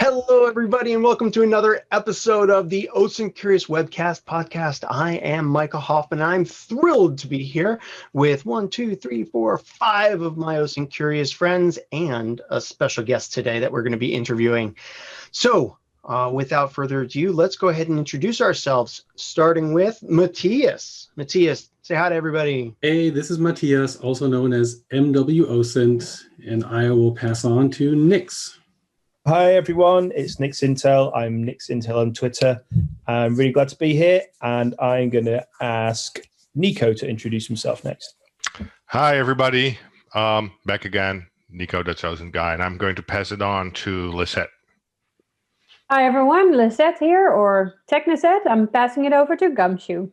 Hello, everybody, and welcome to another episode of the OSINT Curious Webcast podcast. I am Micah Hoffman. I'm thrilled to be here with 5 of my OSINT Curious friends and a special guest today that we're going to be interviewing. So, without further ado, let's go ahead and introduce ourselves, starting with Matthias. Matthias, say hi to everybody. Hey, this is Matthias, also known as MW OSINT, and I will pass on to Nix. Hi everyone, it's NixIntel. I'm NixIntel on Twitter. I'm really glad to be here, and I'm going to ask Nico to introduce himself next. Hi everybody, back again, Nico Dekens guy, and I'm going to pass it on to Lisette. Hi everyone, Lisette here, or Technisette. I'm passing it over to Gumshoe.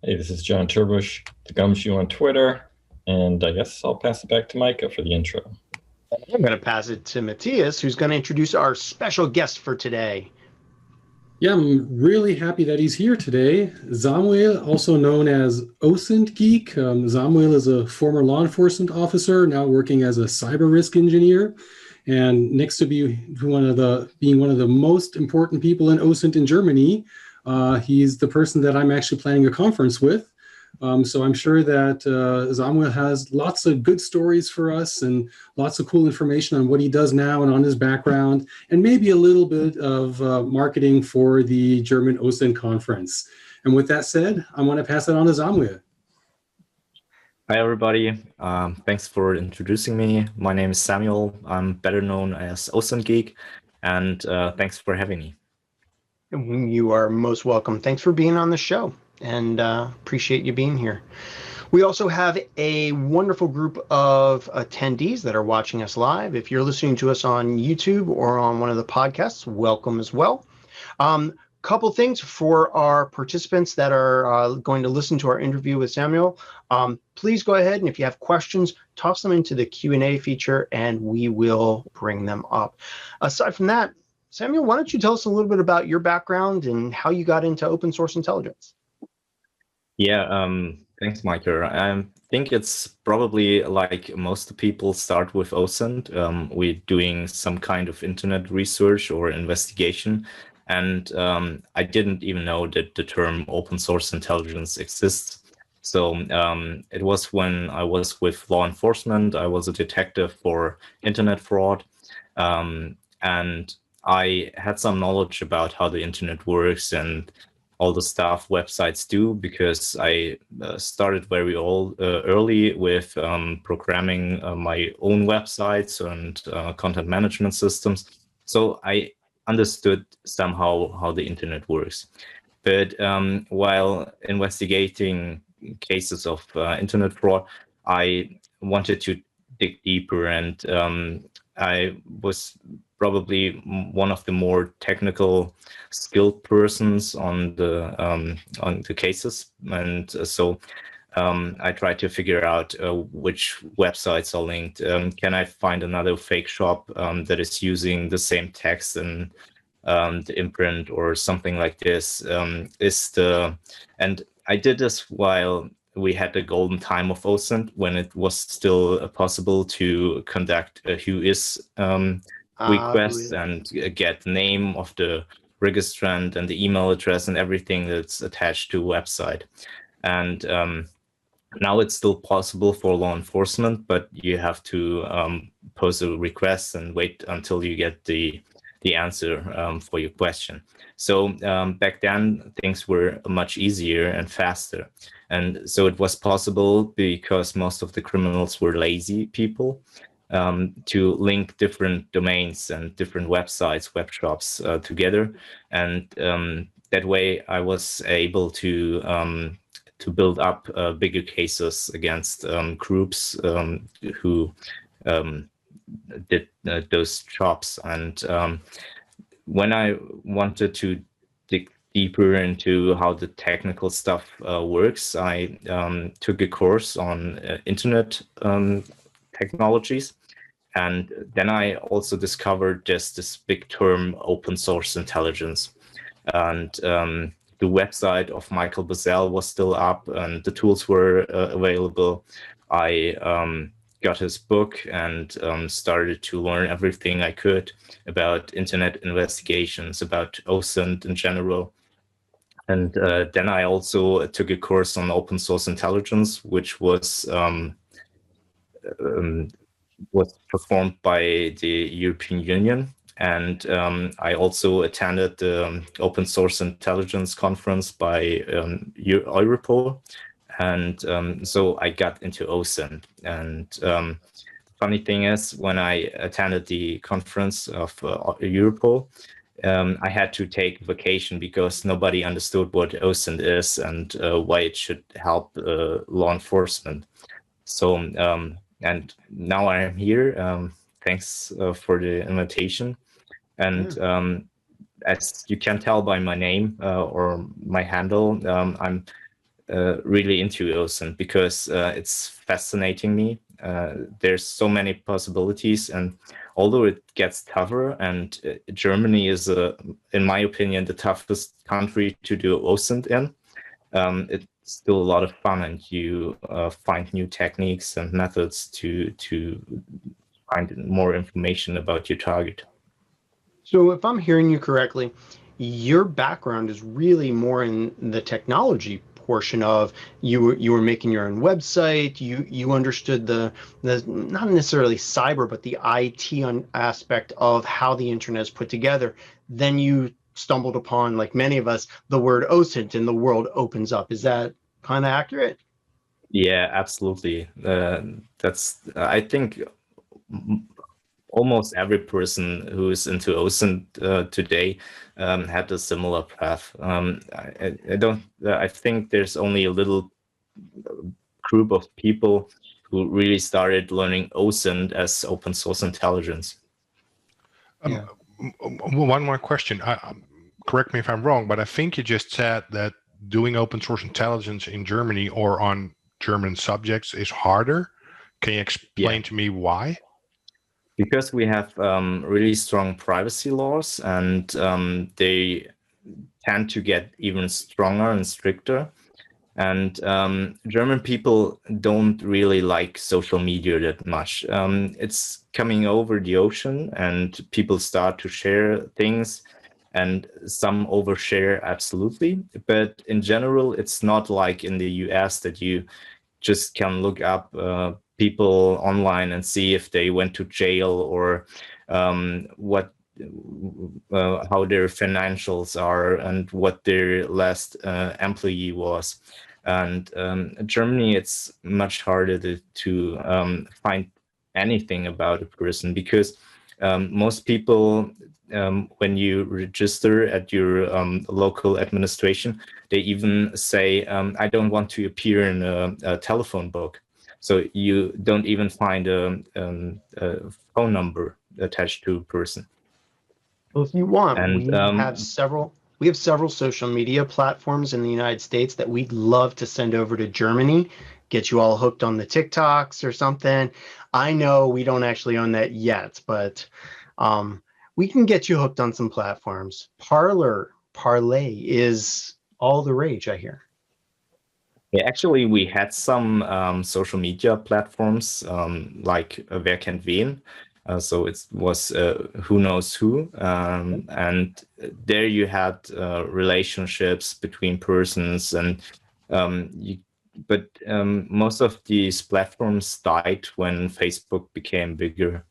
Hey, this is John TerBush, the Gumshoe on Twitter, and I guess I'll pass it back to Micah for the intro. I'm going to pass it to Matthias, who's going to introduce our special guest for today. Yeah, I'm really happy that he's here today. Samuel, also known as OSINT Geek. Samuel is a former law enforcement officer, now working as a cyber risk engineer. And next to being one of the most important people in OSINT in Germany, he's the person that I'm actually planning a conference with. So I'm sure that Samuel has lots of good stories for us and lots of cool information on what he does now and on his background, and maybe a little bit of marketing for the German OSINT conference. And with that said, I want to pass it on to Samuel. Hi, everybody. Thanks for introducing me. My name is Samuel. I'm better known as OSINT Geek, and thanks for having me. You are most welcome. Thanks for being on the show, and appreciate you being here. We also have a wonderful group of attendees that are watching us live. If you're listening to us on YouTube or on one of the podcasts, welcome as well. Couple things for our participants that are going to listen to our interview with Samuel. Please go ahead, and if you have questions, toss them into the Q&A feature and we will bring them up. Aside from that, Samuel, why don't you tell us a little bit about your background and how you got into open source intelligence? Yeah, thanks, Micah. I think it's probably like most people start with OSINT. We're doing some kind of internet research or investigation. And I didn't even know that the term open source intelligence exists. So it was when I was with law enforcement. I was a detective for internet fraud. And I had some knowledge about how the internet works and all the stuff websites do, because I started very early with programming my own websites and content management systems. So I understood somehow how the internet works. But while investigating cases of internet fraud, I wanted to dig deeper, and I was probably one of the more technical skilled persons on the cases, and so I tried to figure out which websites are linked. Can I find another fake shop that is using the same text and the imprint or something like this? And I did this while we had the golden time of OSINT, when it was still possible to conduct a whois request and get the name of the registrant and the email address and everything that's attached to a website. And now it's still possible for law enforcement, but you have to pose a request and wait until you get the answer for your question. So back then, things were much easier and faster. And so it was possible, because most of the criminals were lazy people, to link different domains and different websites, web shops together. And that way I was able to build up bigger cases against groups who did those jobs. And when I wanted to dig deeper into how the technical stuff works, I took a course on internet technologies. And then I also discovered just this big term, open source intelligence. And the website of Michael Bazell was still up and the tools were available. I got his book and started to learn everything I could about internet investigations, about OSINT in general. And then I also took a course on open source intelligence, which was performed by the European Union. And I also attended the Open Source Intelligence Conference by Europol. And so I got into OSINT. And funny thing is, when I attended the conference of Europol, I had to take vacation because nobody understood what OSINT is and why it should help law enforcement. So, and now I am here. Thanks for the invitation. And as you can tell by my name or my handle, I'm really into OSINT because it's fascinating me. There's so many possibilities, and although it gets tougher, and Germany is, in my opinion, the toughest country to do OSINT in, it's still a lot of fun, and you find new techniques and methods to find more information about your target. So if I'm hearing you correctly, your background is really more in the technology portion of you were making your own website, you understood the not necessarily cyber, but the IT aspect of how the internet is put together. Then you stumbled upon, like many of us, the word OSINT and the world opens up. Is that kind of accurate? Yeah, absolutely. That's, I think, almost every person who is into OSINT today had a similar path. I think there's only a little group of people who really started learning OSINT as open source intelligence. One more question. Correct me if I'm wrong, but I think you just said that doing open source intelligence in Germany or on German subjects is harder. Can you explain to me why? Because we have really strong privacy laws, and they tend to get even stronger and stricter. And German people don't really like social media that much. It's coming over the ocean, and people start to share things, and some overshare absolutely. But in general, it's not like in the US that you just can look up people online and see if they went to jail or how their financials are and what their last employee was. And Germany, it's much harder to find anything about a person because most people, when you register at your local administration, they even say, I don't want to appear in a telephone book. So you don't even find a phone number attached to a person. Well, if you want, we have several social media platforms in the United States that we'd love to send over to Germany, get you all hooked on the TikToks or something. I know we don't actually own that yet, but we can get you hooked on some platforms. Parlay is all the rage, I hear. Yeah, actually, we had some social media platforms like Wer kennt wen. So it was Who Knows Who. And there you had relationships between persons. And but most of these platforms died when Facebook became bigger.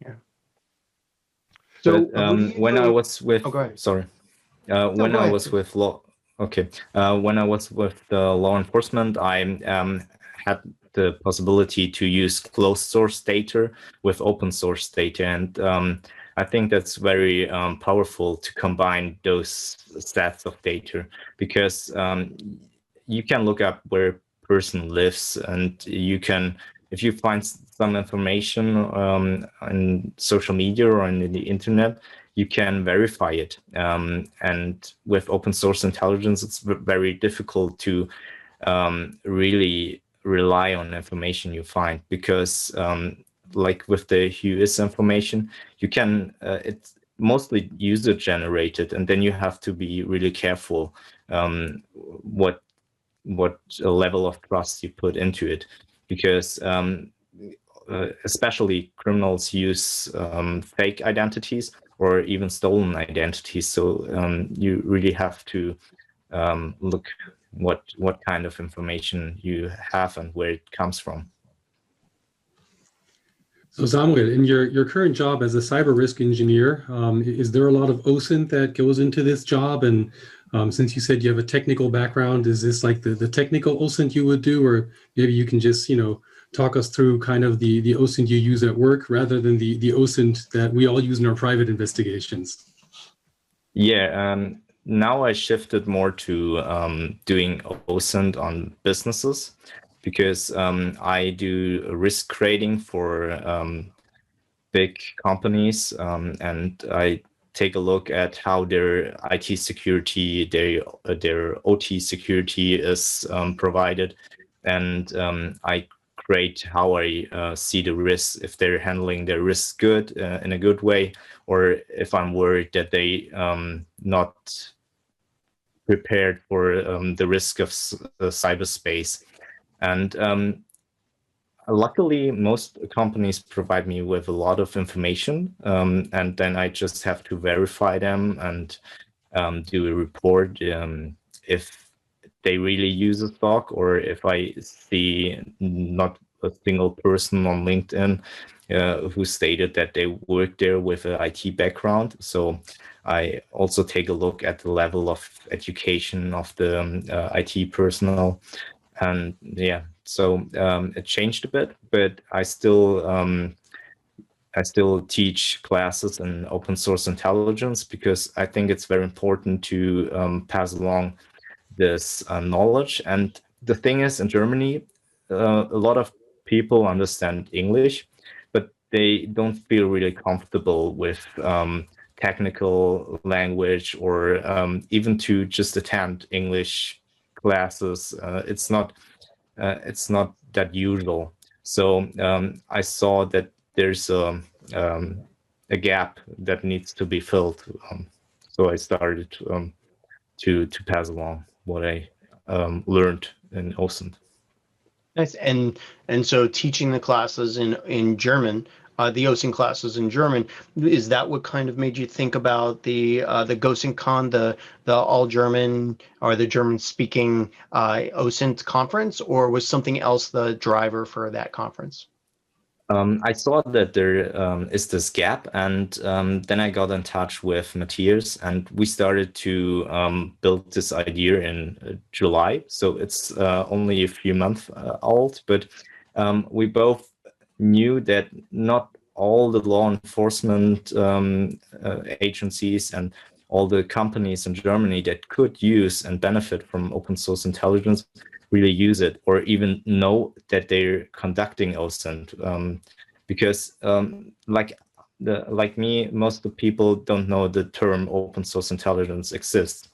Yeah. So when I was with, sorry. When I was with law enforcement, I had the possibility to use closed source data with open source data, and I think that's very powerful to combine those sets of data because you can look up where a person lives, and you can, if you find some information on social media or on the internet, you can verify it. And with open source intelligence, it's very difficult to really rely on information you find, because like with the whois information, you can it's mostly user generated, and then you have to be really careful what level of trust you put into it, because especially criminals use fake identities or even stolen identities. So you really have to look what kind of information you have and where it comes from. So Samuel, in your current job as a cyber risk engineer, is there a lot of OSINT that goes into this job? And since you said you have a technical background, is this like the technical OSINT you would do, or maybe you can just talk us through kind of the OSINT you use at work rather than the OSINT that we all use in our private investigations? Yeah, now I shifted more to doing OSINT on businesses, because I do risk rating for big companies, and I take a look at how their IT security, their OT security is provided, and I grade how I see the risks, if they're handling their risks good, in a good way, or if I'm worried that they not prepared for the risk of cyberspace. And luckily, most companies provide me with a lot of information, and then I just have to verify them and do a report if they really use a stock, or if I see not a single person on LinkedIn who stated that they work there with an IT background. So I also take a look at the level of education of the IT personnel. And yeah, so it changed a bit, but I still teach classes in open source intelligence, because I think it's very important to pass along this knowledge. And the thing is, in Germany, a lot of people understand English, but they don't feel really comfortable with technical language, or even to just attend English classes. It's not that usual. So I saw that there's a gap that needs to be filled. So I started to pass along what I learned in OSINT. Nice. And so teaching the classes in German, the OSINT classes in German, is that what kind of made you think about the GOSINTCon, the all German or the German speaking OSINT conference, or was something else the driver for that conference? I saw that there is this gap, and then I got in touch with Matthias, and we started to build this idea in July. So it's only a few months old, but we both knew that not all the law enforcement agencies and all the companies in Germany that could use and benefit from open source intelligence really use it, or even know that they're conducting OSINT, because like me, most of the people don't know the term open source intelligence exists.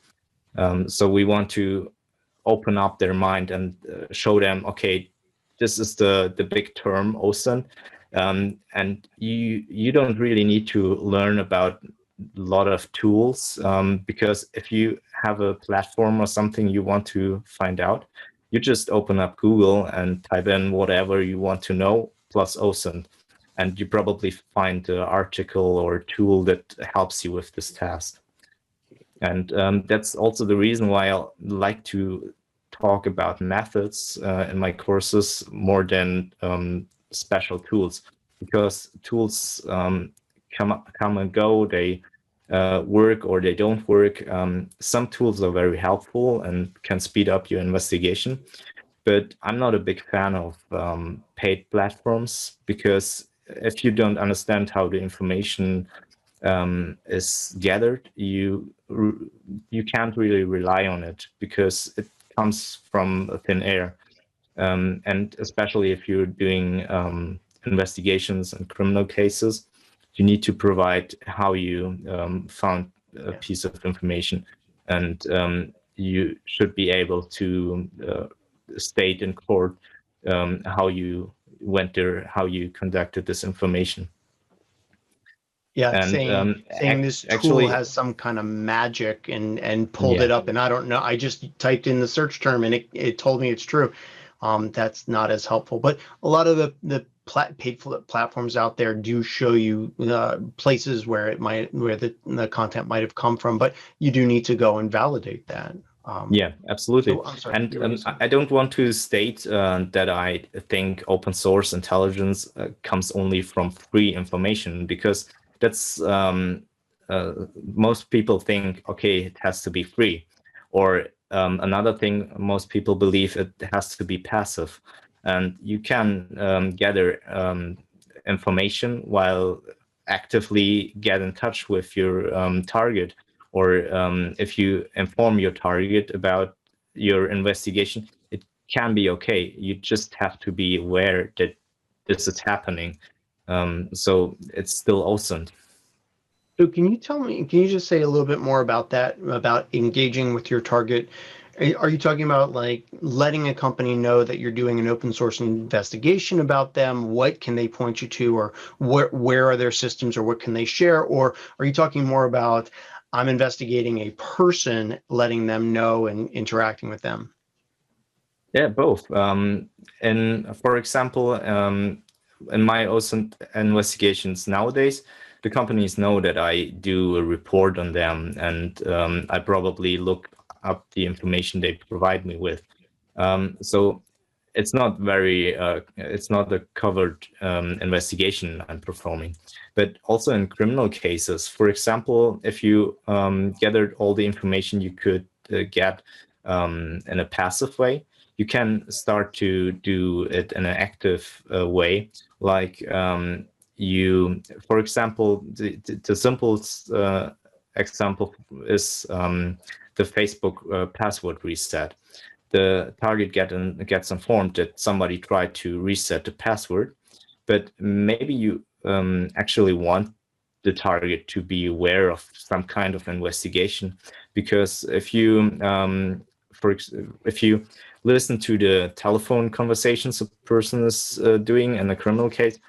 So we want to open up their mind and show them, okay, this is the big term OSINT, and you don't really need to learn about a lot of tools, because if you have a platform or something you want to find out, you just open up Google and type in whatever you want to know plus OSINT, and you probably find an article or tool that helps you with this task. And that's also the reason why I like to talk about methods in my courses more than special tools, because tools come and go. They work or they don't work. Some tools are very helpful and can speed up your investigation, but I'm not a big fan of paid platforms, because if you don't understand how the information is gathered, you can't really rely on it, because it comes from thin air. And especially if you're doing investigations and criminal cases, you need to provide how you found a piece of information, and you should be able to state in court how you went there, how you conducted this information. Yeah, And saying this tool actually has some kind of magic and pulled it up, and I don't know. I just typed in the search term and it told me it's true. That's not as helpful. But a lot of the paid platforms out there do show you places where the content might have come from, but you do need to go and validate that. Yeah, absolutely. So, I'm sorry, And I don't want to state that I think open source intelligence comes only from free information, because that's most people think, okay, it has to be free. Or another thing, most people believe it has to be passive. And you can gather information while actively get in touch with your target, or if you inform your target about your investigation, it can be okay. You just have to be aware that this is happening. So it's still OSINT. So can you just say a little bit more about that, about engaging with your target? Are you talking about like letting a company know that you're doing an open source investigation about them? What can they point you to, or where are their systems, or what can they share? Or are you talking more about, I'm investigating a person, letting them know and interacting with them? Yeah, both. And for example, in my OSINT investigations nowadays, the companies know that I do a report on them, and I probably look up the information they provide me with. So it's not it's not a covered investigation I'm performing. But also in criminal cases, for example, if you gathered all the information you could get in a passive way, you can start to do it in an active way. Like for example, the simplest example is the Facebook password reset. The target gets informed that somebody tried to reset the password, but maybe you actually want the target to be aware of some kind of investigation, because if you listen to the telephone conversations a person is doing in a criminal case,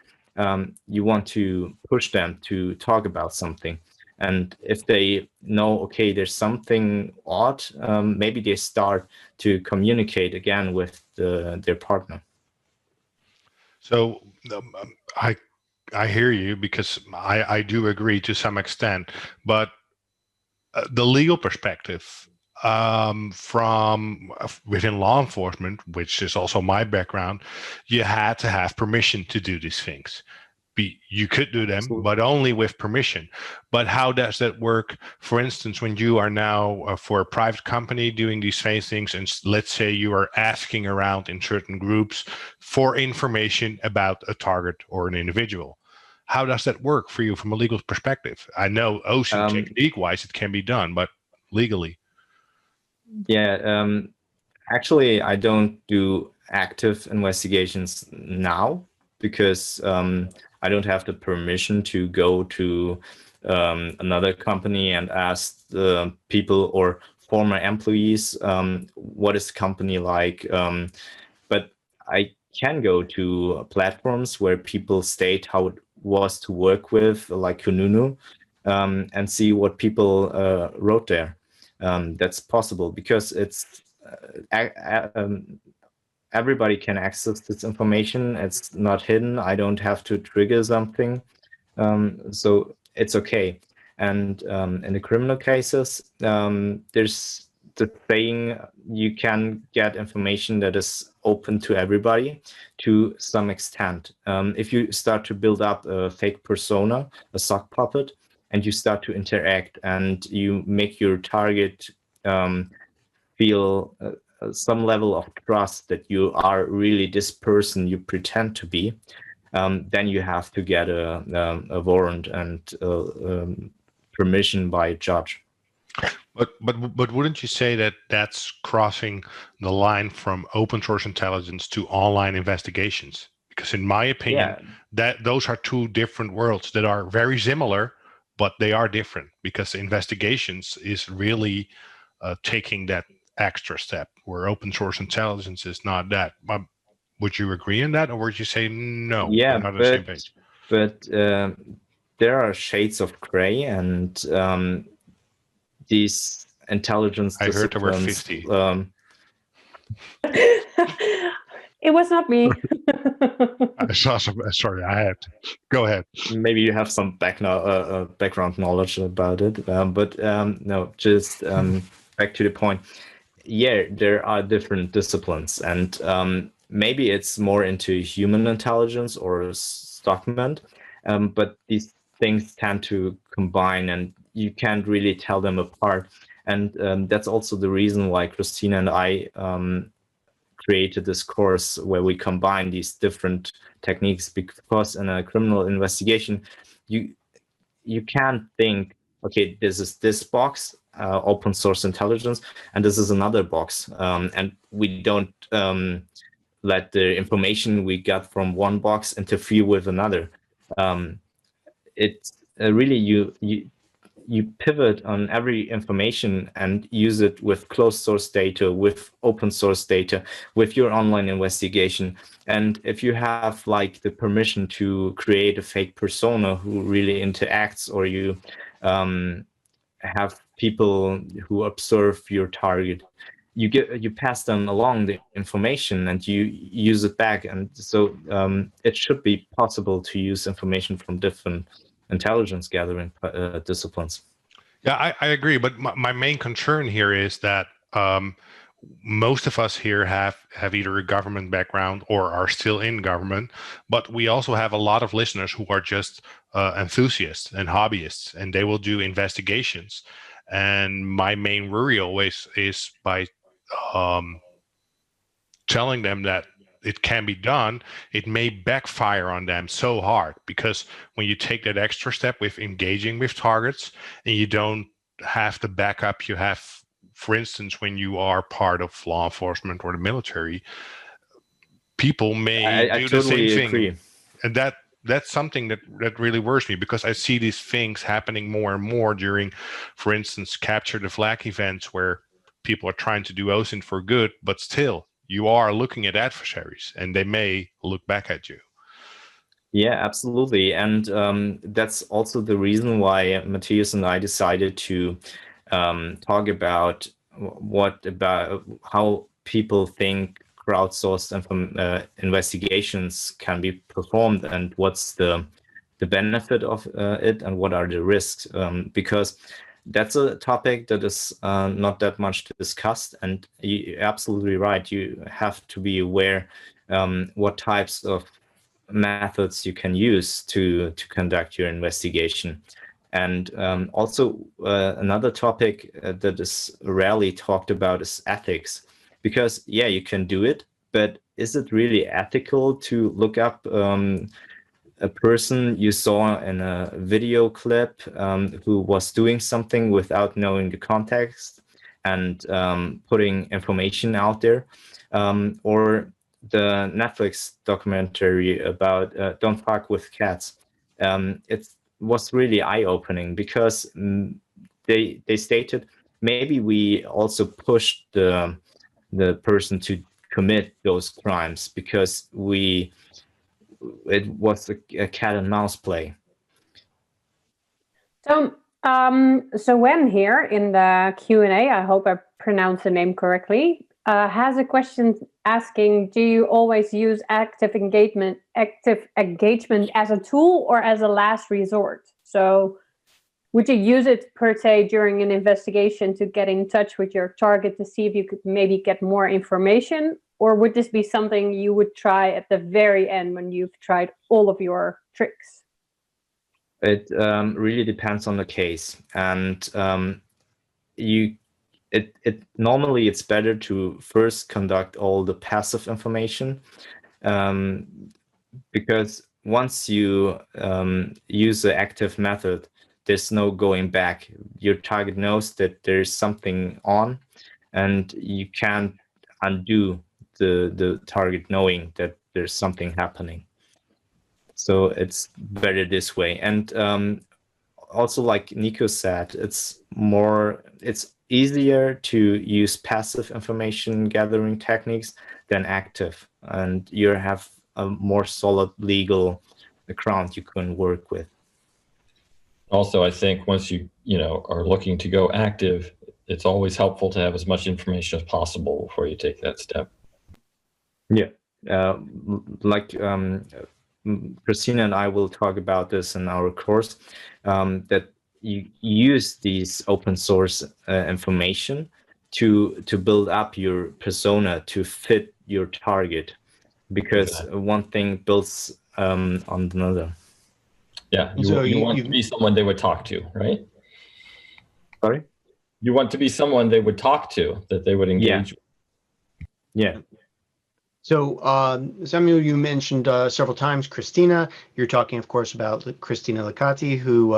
you want to push them to talk about something. And if they know, okay, there's something odd, maybe they start to communicate again with their partner. So I hear you, because I do agree to some extent, but the legal perspective from within law enforcement, which is also my background, you had to have permission to do these things. You could do them, but only with permission. But how does that work? For instance, when you are now for a private company doing these same things, and let's say you are asking around in certain groups for information about a target or an individual, how does that work for you from a legal perspective? I know OSINT technique-wise it can be done, but legally? Yeah, actually, I don't do active investigations now, because I don't have the permission to go to another company and ask the people or former employees what is the company like. But I can go to platforms where people state how it was to work with, like Kununu, and see what people wrote there. That's possible, because it's everybody can access this information. It's not hidden. I don't have to trigger something. So it's okay. And in the criminal cases, there's the saying, you can get information that is open to everybody to some extent. If you start to build up a fake persona, a sock puppet, and you start to interact and you make your target feel some level of trust that you are really this person you pretend to be, then you have to get a warrant and permission by a judge. But wouldn't you say that that's crossing the line from open source intelligence to online investigations? Because in my opinion, that those are two different worlds that are very similar, but they are different, because investigations is really taking that extra step, where open source intelligence is not that. Would you agree on that, or would you say no? Yeah, we're not on the same page? But there are shades of gray, and these intelligence I heard the word disciplines, 50. It was not me. I saw some. Sorry, I had to. Go ahead. maybe you have some background knowledge about it, but no, just back to the point. Yeah, there are different disciplines, and maybe it's more into human intelligence or stockment, but these things tend to combine, and you can't really tell them apart. And that's also the reason why Christina and I created this course where we combine these different techniques, because in a criminal investigation, you can't think, okay, this is this box, open source intelligence, and this is another box, and we don't let the information we got from one box interfere with another. It's really you pivot on every information and use it with closed source data, with open source data, with your online investigation. And if you have like the permission to create a fake persona who really interacts, or you have people who observe your target, you pass them along the information and you use it back. And so it should be possible to use information from different intelligence gathering disciplines. Yeah, I agree. But my main concern here is that most of us here have either a government background or are still in government, but we also have a lot of listeners who are just enthusiasts and hobbyists, and they will do investigations. And my main worry always is by telling them that it can be done, it may backfire on them so hard, because when you take that extra step with engaging with targets and you don't have the backup you have, for instance, when you are part of law enforcement or the military, people may do the same thing. And that's something that really worries me, because I see these things happening more and more during, for instance, capture the flag events, where people are trying to do OSINT for good, but still you are looking at adversaries and they may look back at you. Yeah, absolutely. And that's also the reason why Matthias and I decided to talk about how people think crowdsourced investigations can be performed, and what's the benefit of it, and what are the risks, because that's a topic that is not that much discussed. And you're absolutely right, you have to be aware what types of methods you can use to conduct your investigation. And also another topic that is rarely talked about is ethics, because yeah, you can do it, but is it really ethical to look up a person you saw in a video clip who was doing something without knowing the context and putting information out there? Or the Netflix documentary about Don't Fuck with Cats. It was really eye-opening, because they stated maybe we also pushed the person to commit those crimes because it was a cat and mouse play. So Wen here in the Q&A, I hope I pronounced the name correctly, has a question asking, do you always use active engagement as a tool or as a last resort? So would you use it per se during an investigation to get in touch with your target to see if you could maybe get more information? Or would this be something you would try at the very end when you've tried all of your tricks? It really depends on the case. And normally it's better to first conduct all the passive information, because once you use the active method, there's no going back. Your target knows that there's something on, and you can't undo the target knowing that there's something happening. So it's better this way. And also, like Nico said, it's easier to use passive information gathering techniques than active, and you have a more solid legal ground you can work with. Also, I think once you are looking to go active, it's always helpful to have as much information as possible before you take that step. Yeah, like Christina and I will talk about this in our course, that you use these open source information to build up your persona to fit your target, because one thing builds on another. Yeah, you want to be someone they would talk to, right? Sorry? You want to be someone they would talk to, that they would engage with. Yeah. So, Samuel, you mentioned several times Christina. You're talking, of course, about Christina Licati, who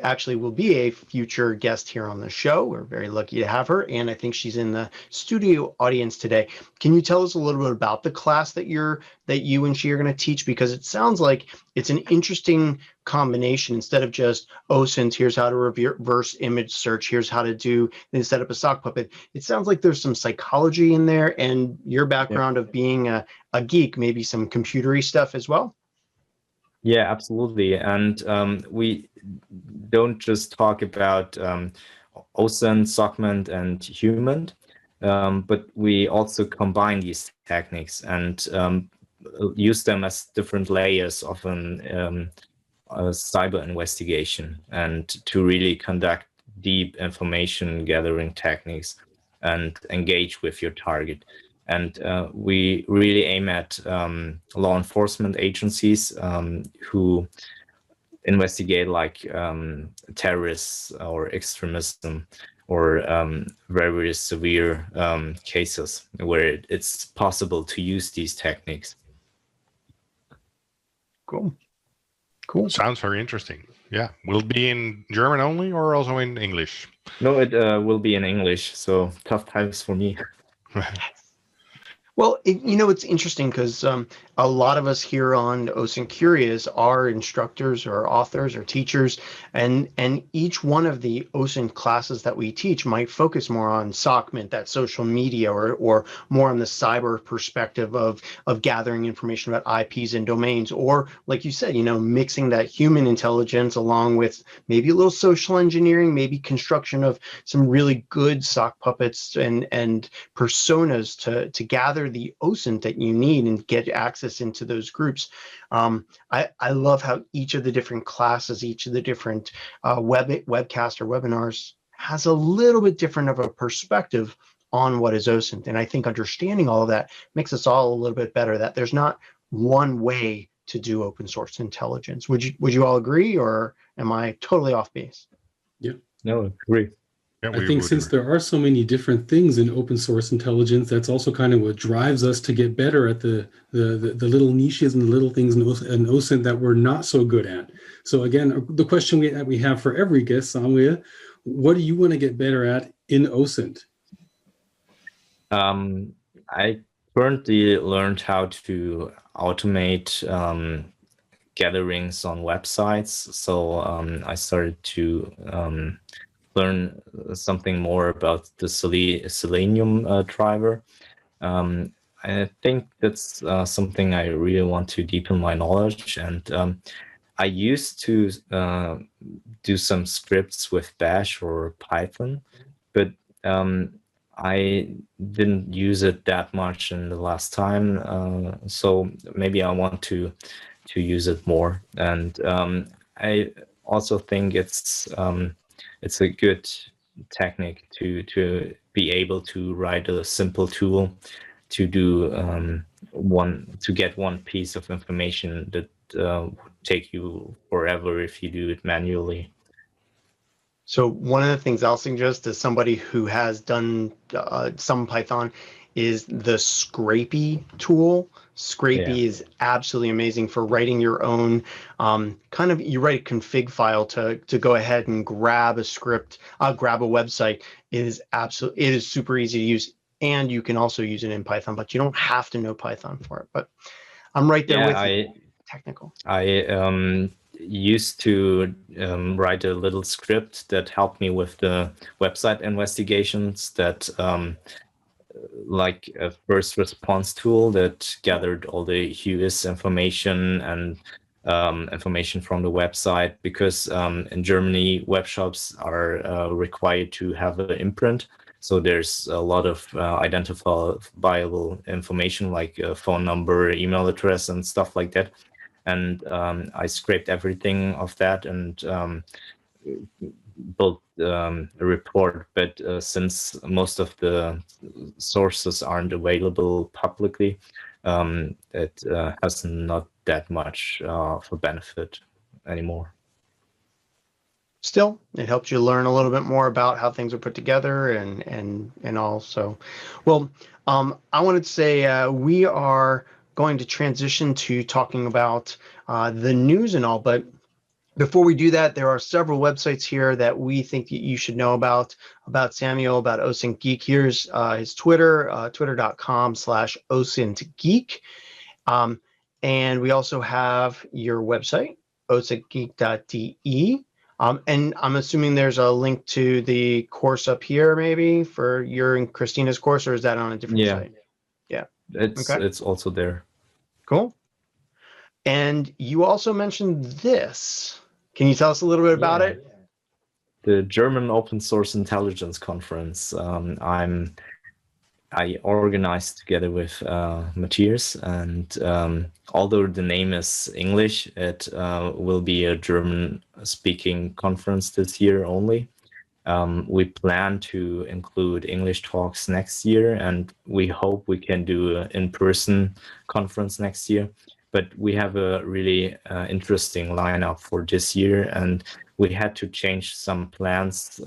actually will be a future guest here on the show. We're very lucky to have her, and I think she's in the studio audience today. Can you tell us a little bit about the class that you and she are going to teach? Because it sounds like it's an interesting combination. Instead of just OSINT, here's how to reverse image search, here's how to set up a sock puppet. It sounds like there's some psychology in there, and your background of being a geek, maybe some computery stuff as well. Yeah, absolutely. And we don't just talk about OSINT, SOCMENT, and HUMANT, but we also combine these techniques and use them as different layers of a cyber investigation, and to really conduct deep information gathering techniques and engage with your target. And we really aim at law enforcement agencies who investigate like terrorists or extremism, or very severe cases where it's possible to use these techniques. Cool. Sounds very interesting. Yeah. Will it be in German only or also in English? No, it will be in English, so tough times for me. Well, it's interesting because a lot of us here on OSINT Curious are instructors or authors or teachers, and each one of the OSINT classes that we teach might focus more on SOCMENT, that social media, or more on the cyber perspective of gathering information about IPs and domains, or like you said, mixing that human intelligence along with maybe a little social engineering, maybe construction of some really good sock puppets and personas to gather the OSINT that you need and get access into those groups. I love how each of the different classes, each of the different webcast or webinars has a little bit different of a perspective on what is OSINT. And I think understanding all of that makes us all a little bit better, that there's not one way to do open source intelligence. Would you all agree, or am I totally off base? Yeah. No, agree. Yeah, I think since there are so many different things in open source intelligence, that's also kind of what drives us to get better at the little niches and the little things in OSINT that we're not so good at. So again, the question that we have for every guest, Samuel, what do you want to get better at in OSINT? I currently learned how to automate gatherings on websites. So I started to learn something more about the Selenium driver. I think that's something I really want to deepen my knowledge. And I used to do some scripts with Bash or Python, but I didn't use it that much in the last time. So maybe I want to use it more. And I also think it's a good technique to be able to write a simple tool to do to get one piece of information that would take you forever if you do it manually. So one of the things I'll suggest as somebody who has done some Python is the Scrapey tool. Scrapey is absolutely amazing for writing your own you write a config file to go ahead and grab a script, grab a website. It is super easy to use, and you can also use it in Python, but you don't have to know Python for it. But I'm right there with you. Technical. I used to write a little script that helped me with the website investigations that like a first response tool that gathered all the HUIS information and information from the website, because in Germany, web shops are required to have an imprint. So there's a lot of identifiable information like phone number, email address, and stuff like that. And I scraped everything of that and built a report. But since most of the sources aren't available publicly, it has not that much for benefit anymore. Still, it helps you learn a little bit more about how things are put together and all. So, well, I wanted to say we are going to transition to talking about the news and all, but before we do that, there are several websites here that we think that you should know about Samuel, about OSINT Geek. Here's his Twitter, twitter.com/OSINTgeek. And we also have your website, osintgeek.de. And I'm assuming there's a link to the course up here, maybe for your and Christina's course, or is that on a different site? Yeah, it's also there. Cool. And you also mentioned this. Can you tell us a little bit about it? The German Open Source Intelligence Conference. I organized together with Matthias, and although the name is English, it will be a German-speaking conference this year only. We plan to include English talks next year, and we hope we can do an in-person conference next year. But we have a really interesting lineup for this year, and we had to change some plans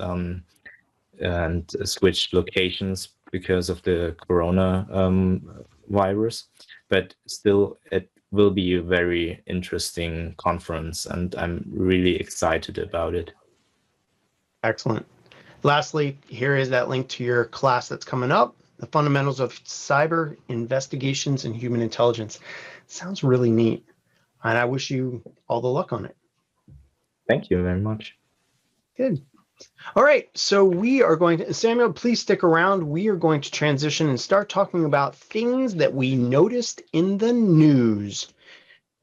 and switch locations because of the corona virus. But still, it will be a very interesting conference, and I'm really excited about it. Excellent. Lastly, here is that link to your class that's coming up, The Fundamentals of Cyber Investigations and Human Intelligence. Sounds really neat, and I wish you all the luck on it. Thank you very much. Good. All right, so we are going to, Samuel, please stick around. We are going to transition and start talking about things that we noticed in the news.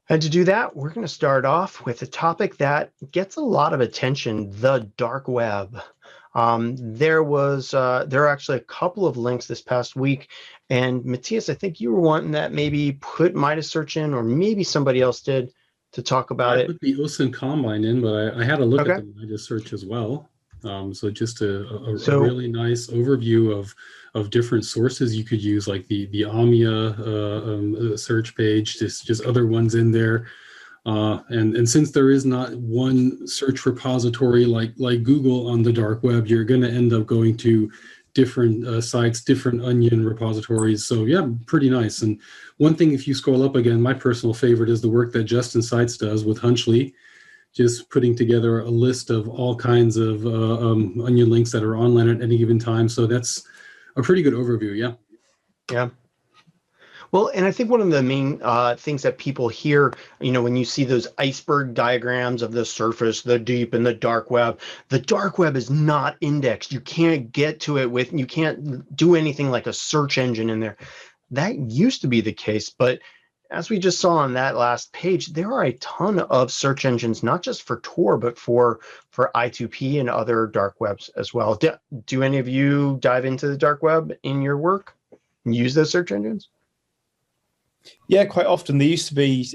And to do that, we're going to start off with a topic that gets a lot of attention, the dark web. There are actually a couple of links this past week, and Matthias, I think you were wanting that maybe put Midas Search in, or maybe somebody else did, to talk about it. I put the OSINT Combine in, but I had a look at the Midas Search as well. So just a really nice overview of different sources you could use, like the AMIA search page, just other ones in there. And since there is not one search repository like Google on the dark web, you're going to end up going to different sites, different onion repositories. So yeah, pretty nice. And one thing, if you scroll up again, my personal favorite is the work that Justin Seitz does with Hunchly, just putting together a list of all kinds of onion links that are online at any given time. So that's a pretty good overview. Yeah. Yeah. Well, and I think one of the main things that people hear, when you see those iceberg diagrams of the surface, the deep, and the dark web is not indexed. You can't get to it you can't do anything like a search engine in there. That used to be the case, but as we just saw on that last page, there are a ton of search engines, not just for Tor, but for I2P and other dark webs as well. Do any of you dive into the dark web in your work and use those search engines? Yeah, quite often. There used to be,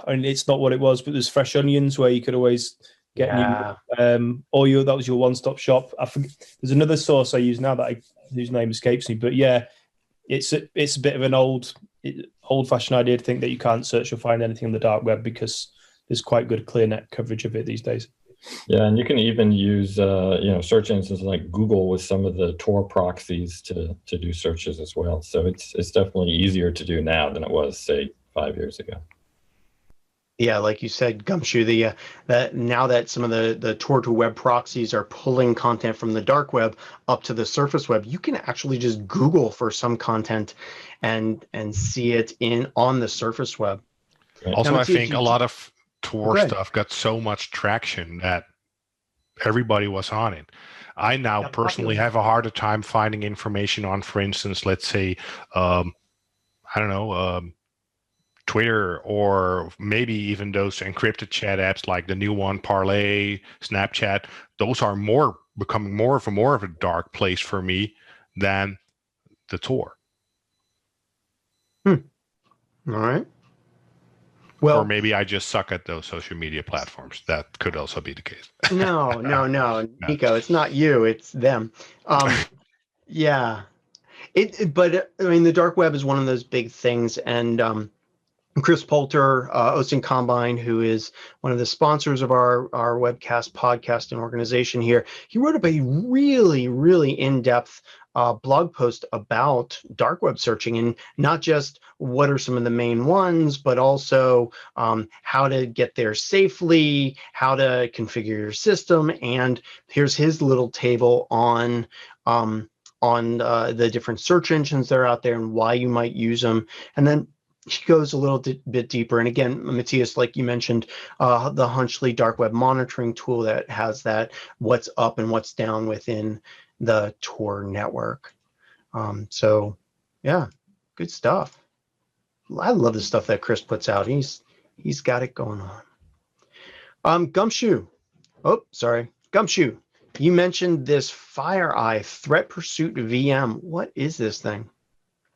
it's not what it was, but there's Fresh Onions where you could always get that was your one-stop shop. I forget, there's another source I use now whose name escapes me, but yeah, it's a bit of an old-fashioned idea to think that you can't search or find anything on the dark web, because there's quite good clear net coverage of it these days. Yeah, and you can even use search engines like Google with some of the Tor proxies to do searches as well. So it's definitely easier to do now than it was, say, 5 years ago. Yeah, like you said, Gumshoe, that now that some of the Tor to web proxies are pulling content from the dark web up to the surface web, you can actually just Google for some content and see it on the surface web. Also, I think a lot of Tor stuff got so much traction that everybody was on it. I now personally have a harder time finding information on, for instance, let's say, I don't know, Twitter, or maybe even those encrypted chat apps like the new one, Parler, Snapchat. Those are becoming more of a dark place for me than the Tor. All right. Well, or maybe I just suck at those social media platforms. That could also be the case. no, Nico, it's not you, it's them. Yeah. But I mean, the dark web is one of those big things, and Chris Poulter, OSINT Combine, who is one of the sponsors of our Webcast podcast and organization here, he wrote up a really, really in-depth blog post about dark web searching, and not just what are some of the main ones, but also how to get there safely, how to configure your system, and here's his little table on the different search engines that are out there and why you might use them. And then he goes a little bit deeper. And again, Matthias, like you mentioned, the Hunchley dark web monitoring tool that has that what's up and what's down within the Tor network. So yeah, good stuff. I love the stuff that Chris puts out. He's got it going on. Gumshoe. Oh, sorry. Gumshoe. You mentioned this FireEye Threat Pursuit VM. What is this thing?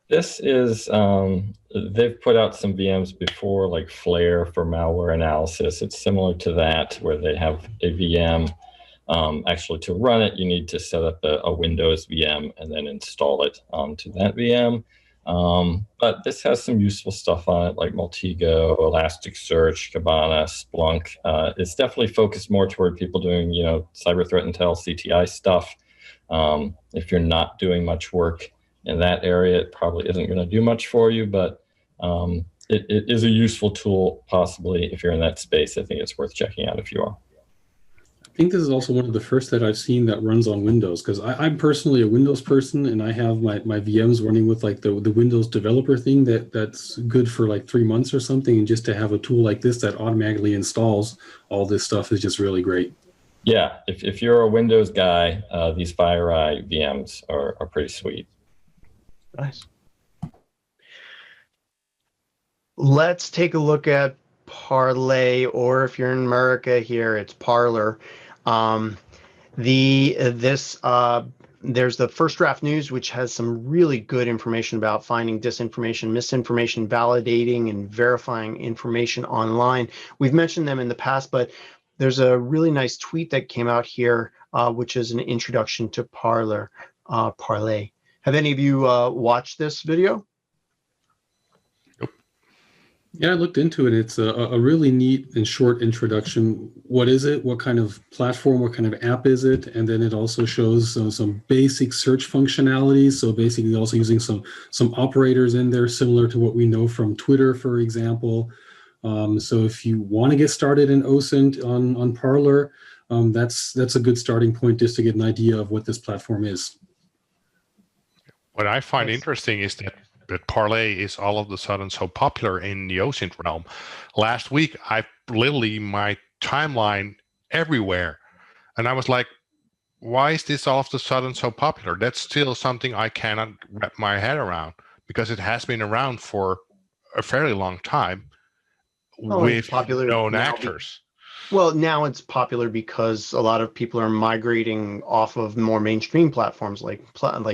This is, they've put out some VMs before, like Flare for malware analysis. It's similar to that, where they have a VM. Actually, to run it, you need to set up a Windows VM and then install it onto that VM. But this has some useful stuff on it, like Multigo, Elasticsearch, Kibana, Splunk. It's definitely focused more toward people doing, cyber threat intel, CTI stuff. If you're not doing much work in that area, it probably isn't going to do much for you, but it is a useful tool, possibly, if you're in that space. I think it's worth checking out if you are. I think this is also one of the first that I've seen that runs on Windows, because I'm personally a Windows person, and I have my VMs running with like the Windows developer thing that's good for like 3 months or something, and just to have a tool like this that automatically installs all this stuff is just really great. Yeah, if you're a Windows guy, these FireEye VMs are pretty sweet. Nice. Let's take a look at Parlay, or if you're in America here, it's Parler. There's the First Draft News, which has some really good information about finding disinformation, misinformation, validating and verifying information online. We've mentioned them in the past, but there's a really nice tweet that came out here, which is an introduction to Parlay. Have any of you watched this video? Yeah, I looked into it. It's a really neat and short introduction. What is it? What kind of platform? What kind of app is it? And then it also shows some basic search functionalities. So basically also using some operators in there, similar to what we know from Twitter, for example. So if you want to get started in OSINT on Parler, that's a good starting point just to get an idea of what this platform is. What I find interesting is that Parlay is all of a sudden so popular in the OSINT realm. Last week, I literally, my timeline everywhere. And I was like, why is this all of a sudden so popular? That's still something I cannot wrap my head around, because it has been around for a fairly long time with known actors. Well, now it's popular because a lot of people are migrating off of more mainstream platforms like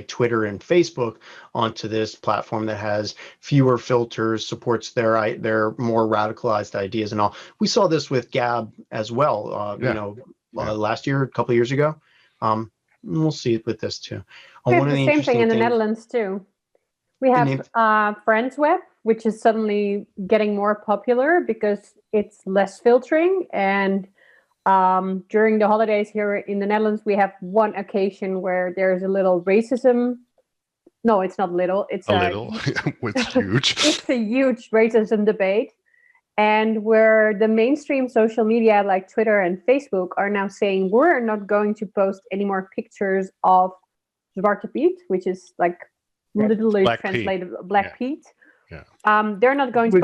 Twitter and Facebook onto this platform that has fewer filters, supports their more radicalized ideas and all. We saw this with Gab as well, last year, a couple of years ago. We'll see it with this too. We have the same thing in the Netherlands too. We have FriendsWeb, which is suddenly getting more popular because it's less filtering. And during the holidays here in the Netherlands, we have one occasion where there's a little racism. No, it's not little. It's a little. It's huge. It's a huge racism debate. And where the mainstream social media like Twitter and Facebook are now saying, we're not going to post any more pictures of Zwarte Piet, which is like literally translated Black Pete. Yeah. They're not going to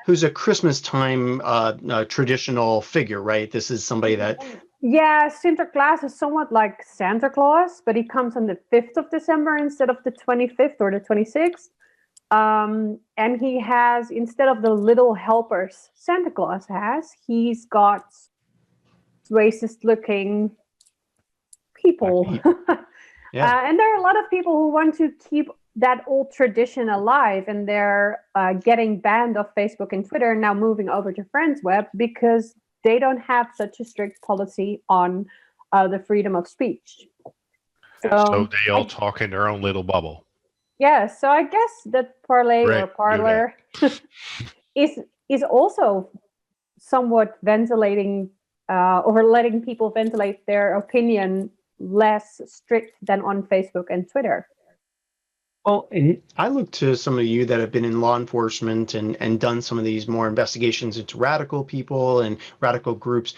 who's a Christmas time traditional figure, right? This is somebody that Yeah, Sinterklaas is somewhat like Santa Claus, but he comes on the 5th of December instead of the 25th or the 26th. And he has, instead of the little helpers Santa Claus has, he's got racist looking people. Yeah. And there are a lot of people who want to keep that old tradition alive, and they're getting banned off Facebook and Twitter, and now moving over to FriendsWeb because they don't have such a strict policy on the freedom of speech. So they all talk in their own little bubble. Yeah, so I guess that Parlay or Parler is also somewhat ventilating or letting people ventilate their opinion less strict than on Facebook and Twitter. Well, and I look to some of you that have been in law enforcement and done some of these more investigations into radical people and radical groups.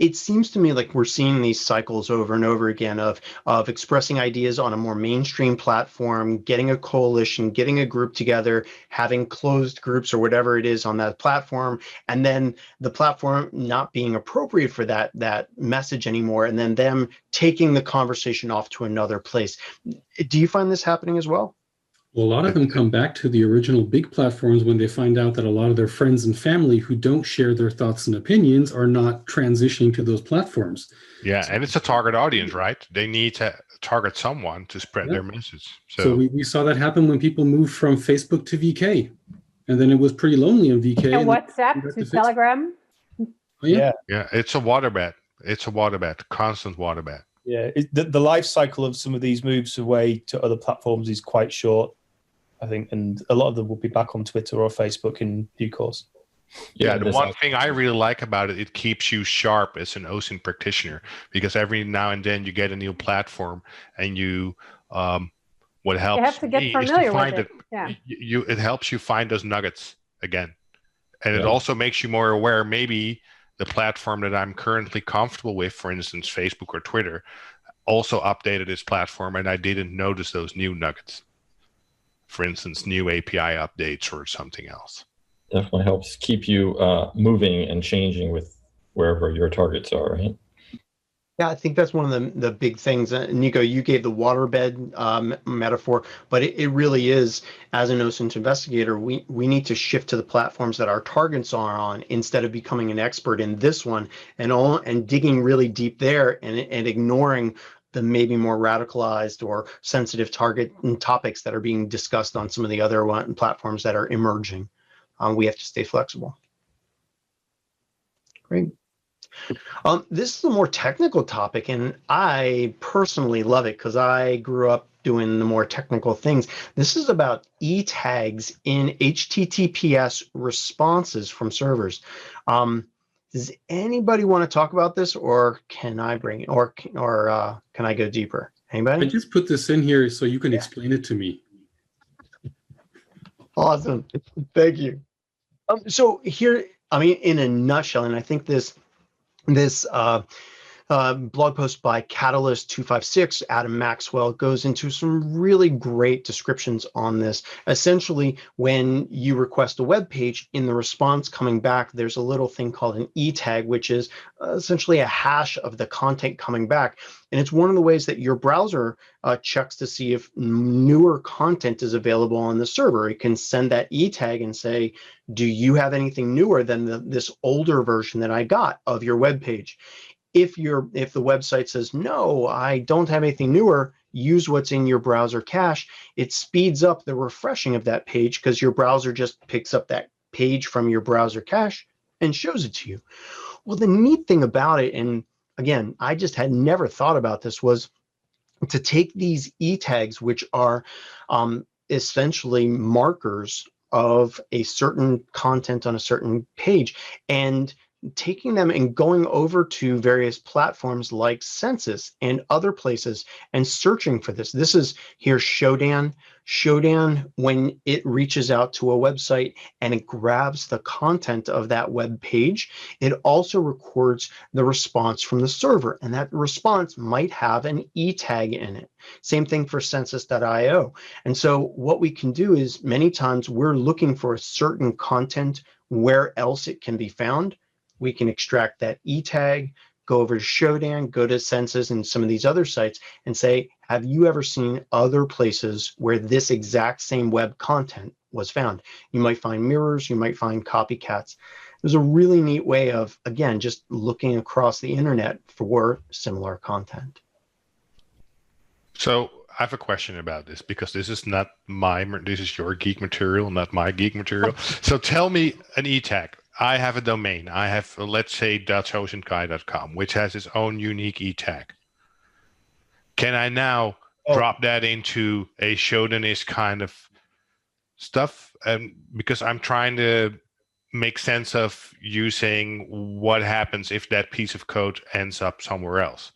It seems to me like we're seeing these cycles over and over again of expressing ideas on a more mainstream platform, getting a coalition, getting a group together, having closed groups or whatever it is on that platform, and then the platform not being appropriate for that message anymore, and then them taking the conversation off to another place. Do you find this happening as well? Well, a lot of them come back to the original big platforms when they find out that a lot of their friends and family who don't share their thoughts and opinions are not transitioning to those platforms. Yeah, and it's a target audience, right? They need to target someone to spread their message. So we saw that happen when people moved from Facebook to VK. And then it was pretty lonely on VK. And WhatsApp to Telegram. Oh, yeah. Yeah, it's a waterbed. It's a waterbed, constant waterbed. Yeah, the life cycle of some of these moves away to other platforms is quite short, I think, and a lot of them will be back on Twitter or Facebook in due course. Yeah, the one thing I really like about it, it keeps you sharp as an OSINT practitioner, because every now and then you get a new platform and you, what helps you have to get me familiar is to find with it. Yeah. It helps you find those nuggets again. And it also makes you more aware, maybe the platform that I'm currently comfortable with, for instance, Facebook or Twitter, also updated its platform and I didn't notice those new nuggets. For instance, new API updates or something else. Definitely helps keep you moving and changing with wherever your targets are, right? Yeah, I think that's one of the big things. Nico, you gave the waterbed metaphor, but it really is, as an OSINT investigator, we need to shift to the platforms that our targets are on instead of becoming an expert in this one and digging really deep there and ignoring the maybe more radicalized or sensitive target and topics that are being discussed on some of the other platforms that are emerging. We have to stay flexible. Great. This is a more technical topic, and I personally love it because I grew up doing the more technical things. This is about e-tags in HTTPS responses from servers. Does anybody want to talk about this, or can I bring it, or can I go deeper? Anybody? I just put this in here so you can explain it to me. Awesome. Thank you. So here, I mean, in a nutshell, and I think this blog post by Catalyst 256, Adam Maxwell, goes into some really great descriptions on this. Essentially, when you request a web page, in the response coming back, there's a little thing called an e-tag, which is essentially a hash of the content coming back. And it's one of the ways that your browser checks to see if newer content is available on the server. It can send that e-tag and say, do you have anything newer than this older version that I got of your web page? If the website says, no, I don't have anything newer, use what's in your browser cache, it speeds up the refreshing of that page because your browser just picks up that page from your browser cache and shows it to you. Well, the neat thing about it, and again, I just had never thought about this, was to take these e-tags, which are essentially markers of a certain content on a certain page, and taking them and going over to various platforms like Census and other places and searching for this. This is here Shodan. Shodan, when it reaches out to a website and it grabs the content of that web page, it also records the response from the server, and that response might have an e-tag in it. Same thing for census.io. And so what we can do is many times we're looking for a certain content where else it can be found. We can extract that e-tag, go over to Shodan, go to Census and some of these other sites and say, have you ever seen other places where this exact same web content was found? You might find mirrors, you might find copycats. There's a really neat way of, again, just looking across the internet for similar content. So I have a question about this, because this is not this is your geek material, not my geek material. So tell me an e-tag. I have a domain. I have, let's say, dutchosintguy.com, which has its own unique e-tag. Can I now drop that into a Shodanist kind of stuff? Because I'm trying to make sense of you saying what happens if that piece of code ends up somewhere else.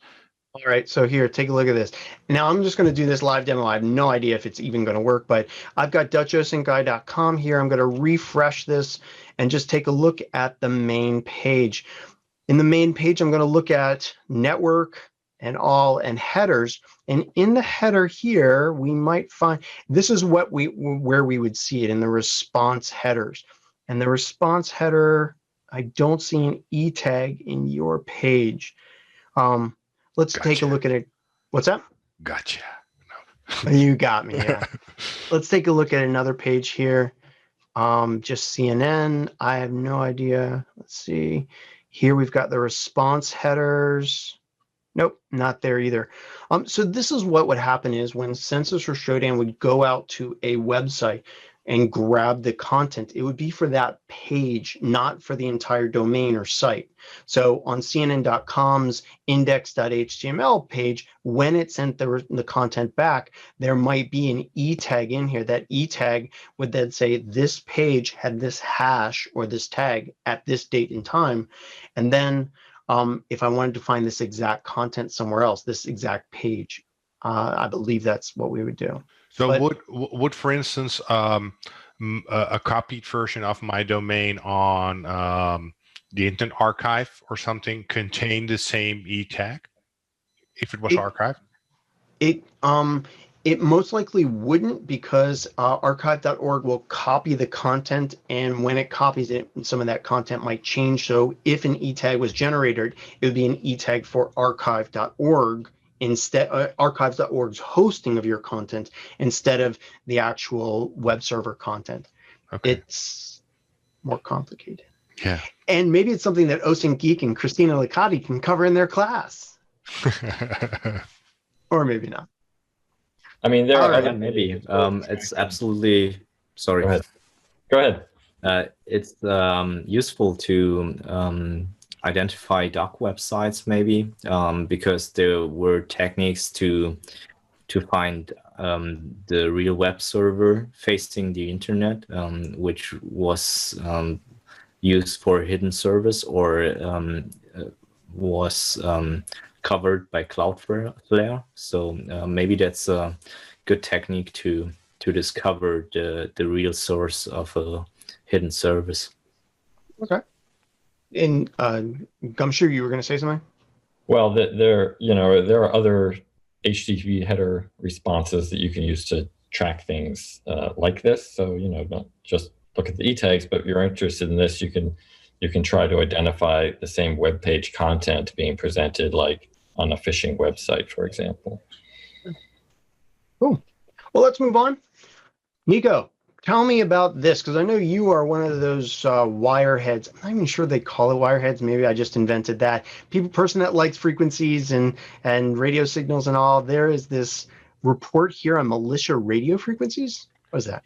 All right, so here, take a look at this. Now I'm just going to do this live demo. I have no idea if it's even going to work, but I've got dutchosintguy.com here. I'm going to refresh this and just take a look at the main page. In the main page, I'm going to look at network and all and headers. And in the header here, we might find, this is what where we would see it in the response headers. And the response header, I don't see an e tag in your page. Let's take a look at it. What's that? Gotcha. No. You got me. Yeah. Let's take a look at another page here. Just CNN. I have no idea. Let's see. Here we've got the response headers. Nope, not there either. So this is what would happen is when Census or Shodan would go out to a website and grab the content, it would be for that page, not for the entire domain or site. So on CNN.com's index.html page, when it sent the content back, there might be an e tag in here. That e tag would then say this page had this hash or this tag at this date and time. And then if I wanted to find this exact content somewhere else, this exact page, I believe that's what we would do. So would for instance, a copied version of my domain on the Internet Archive or something contain the same e tag if it was archived? It most likely wouldn't, because archive.org will copy the content, and when it copies it, some of that content might change. So if an e tag was generated, it would be an e tag for archive.org. Instead, archives.org's hosting of your content instead of the actual web server content. Okay. It's more complicated. Yeah. And maybe it's something that OSINT Geek and Christina Licati can cover in their class. Or maybe not. I mean, there are maybe. It's absolutely, sorry. Go ahead. It's useful to identify dark websites, maybe, because there were techniques to find the real web server facing the internet, which was used for hidden service or was covered by Cloudflare. So maybe that's a good technique to discover the real source of a hidden service. Okay. And Gumshoe, you were going to say something? Well, there are other HTTP header responses that you can use to track things like this. So don't just look at the e tags, but if you're interested in this, you can try to identify the same web page content being presented, like on a phishing website, for example. Cool. Well, let's move on. Nico, tell me about this, because I know you are one of those wireheads. I'm not even sure they call it wireheads. Maybe I just invented that. Person that likes frequencies and radio signals and all. There is this report here on militia radio frequencies. What is that?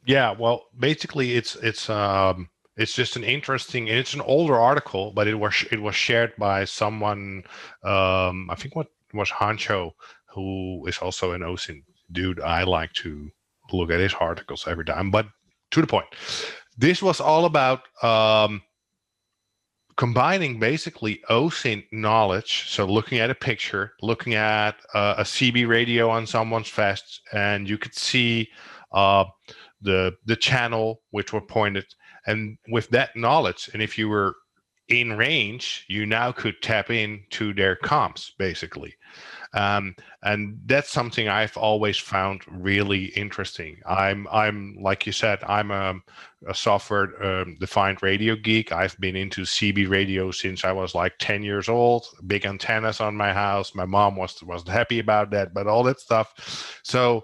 Yeah, well, basically it's just an interesting, and it's an older article, but it was shared by someone. I think what was Hancho, who is also an OSINT dude. I like to look at his articles every time, but to the point. This was all about combining basically OSINT knowledge, so looking at a picture, looking at a CB radio on someone's vest, and you could see the channel which were pointed, and with that knowledge, and if you were in range, you now could tap into their comms basically. And that's something I've always found really interesting. I'm like you said, I'm a software defined radio geek. I've been into CB radio since I was like 10 years old. Big antennas on my house. My mom wasn't happy about that, but all that stuff. So